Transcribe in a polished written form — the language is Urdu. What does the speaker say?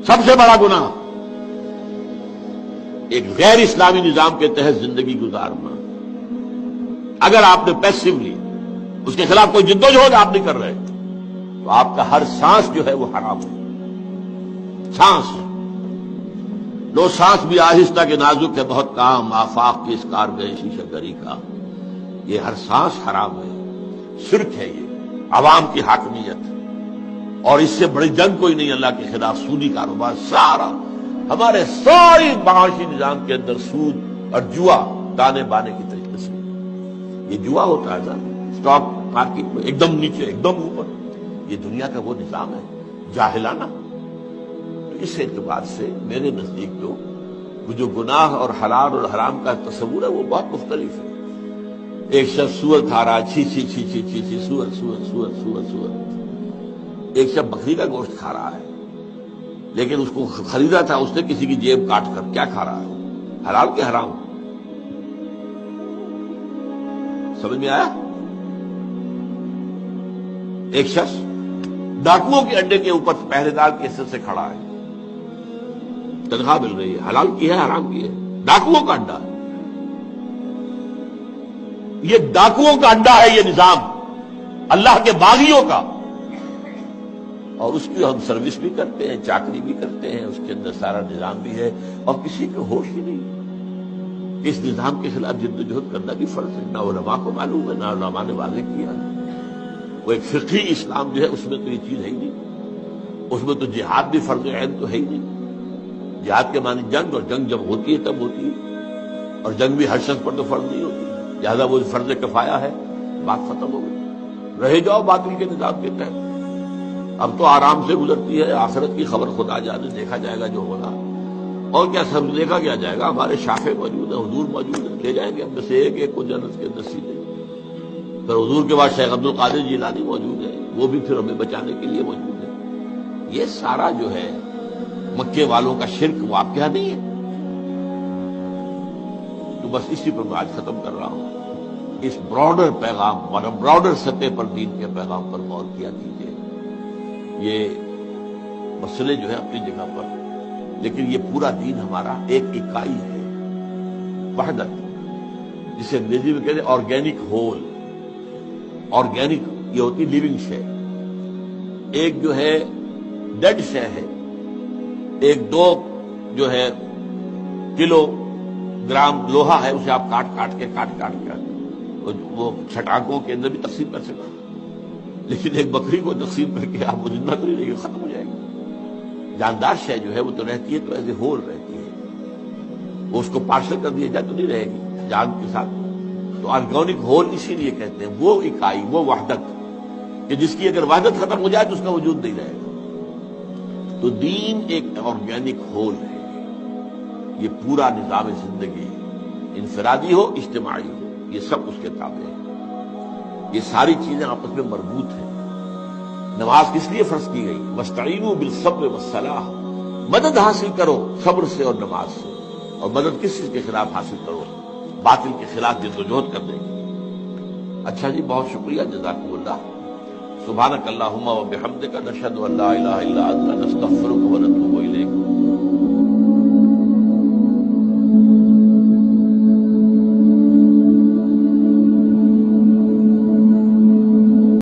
سب سے بڑا گناہ ایک غیر اسلامی نظام کے تحت زندگی گزارنا. اگر آپ نے پیسیولی اس کے خلاف کوئی جدوجہد آپ نہیں کر رہے تو آپ کا ہر سانس جو ہے وہ حرام ہے. سانس لو سانس بھی آہستہ کے نازک ہے بہت کام آفاق کی اس کار گئے شیشہ گری کا. یہ ہر سانس حرام ہے. شرک ہے یہ عوام کی حاکمیت اور اس سے بڑی جنگ کوئی نہیں اللہ کے خلاف. سودی کاروبار سارا ہمارے ساری معاشی نظام کے اندر سود اور جوا تانے بانے کی طریقے سے یہ جوا ہوتا ہے اسٹاک مارکیٹ میں ایک دم نیچے ایک دم اوپر. یہ دنیا کا وہ نظام ہے جاہلانہ. تو اس اعتبار سے میرے نزدیک وہ جو گناہ اور حلال اور حرام کا تصور ہے وہ بہت مختلف ہے. ایک شخص سور کھا رہا چھی چھی چھی چھی چھی چھی سور سور سور سور سور. ایک شخص بکری کا گوشت کھا رہا ہے لیکن اس کو خریدا تھا اس نے کسی کی جیب کاٹ کر. کیا کھا رہا ہے حلال کے حرام؟ سمجھ میں آیا؟ ایک شخص ڈاکوؤں کے اڈے کے اوپر پہرے دار کے حصے سے کھڑا ہے تنخواہ مل رہی ہے. حلال کی ہے حرام کی ہے؟ ڈاکوؤں کا اڈا ہے. یہ ڈاکوؤں کا اڈا ہے یہ نظام اللہ کے باغیوں کا. اور اس کی ہم سروس بھی کرتے ہیں چاکری بھی کرتے ہیں. اس کے اندر سارا نظام بھی ہے اور کسی کو ہوش ہی نہیں. اس نظام کے خلاف جدوجہد کرنا بھی فرض ہے. نہ علماء کو معلوم ہے نہ علماء نے واضح کیا. وہ ایک فقہی اسلام جو ہے اس میں تو یہ چیز ہے ہی نہیں. اس میں تو جہاد بھی فرض عین تو ہے ہی نہیں. جہاد کے معنی جنگ اور جنگ جب ہوتی ہے تب ہوتی ہے اور جنگ بھی ہر شخص پر تو فرض نہیں ہوتی. لہذا وہ فرض کفایہ ہے. بات ختم ہو گئی. رہ جاؤ باطل کے نظام کے تحت. اب تو آرام سے گزرتی ہے. آخرت کی خبر خدا جانے دیکھا جائے گا جو ہوگا. اور کیا سب دیکھا کیا جائے گا. ہمارے شافع موجود ہیں حضور موجود ہیں. لے جائیں گے ہم میں سے ایک ایک کو جنت کے اندر سیدھے. پھر حضور کے بعد شیخ عبد القادر جیلانی موجود ہے. وہ بھی پھر ہمیں بچانے کے لیے موجود ہے. یہ سارا جو ہے مکے والوں کا شرک واقعہ نہیں ہے. تو بس اسی پر میں آج ختم کر رہا ہوں. اس براڈر پیغام اور براڈر سطح پر دین کے پیغام پر غور کیا کیجیے. یہ مسئلے جو ہے اپنی جگہ پر لیکن یہ پورا دین ہمارا ایک اکائی ہے. وحدت جسے انگریزی میں کہتے ہیں آرگینک ہول. آرگینک یہ ہوتی لیونگ شے. ایک جو ہے ڈیڈ شے ہے. ایک 2 جو ہے کلو گرام لوہا ہے اسے آپ کاٹ کے وہ چھٹانکوں کے اندر بھی تقسیم کر سکتے ہیں. لیکن ایک بکری کو تقسیم کر کے آپ وہ زندہ تو نہیں رہے گی ختم ہو جائے گی. جاندار شے جو ہے وہ تو رہتی ہے تو ایز اے ہول رہتی ہے. وہ اس کو پارسل کر دیا جائے تو نہیں رہے گی جان کے ساتھ. تو آرگینک ہول اسی لیے کہتے ہیں وہ اکائی وہ وحدت کہ جس کی اگر وحدت ختم ہو جائے تو اس کا وجود نہیں رہے گا. تو دین ایک آرگینک ہول ہے. یہ پورا نظام زندگی انفرادی ہو اجتماعی ہو یہ سب اس کے تابع ہے. یہ ساری چیزیں آپس میں مربوط ہیں. نماز کس لیے فرض کی گئی؟ وَاسْتَعِينُوا بِالصَّبْرِ وَالصَّلَاةِ. مدد حاصل کرو صبر سے اور نماز سے. اور مدد کس چیز کے خلاف حاصل کرو؟ باطل کے خلاف جدوجہد کرنے کی. اچھا جی بہت شکریہ جزاکم اللہ. سبحانک اللہم و بحمدک نشہد ان لا الہ الا انت نستغفرک ونتوب الیک.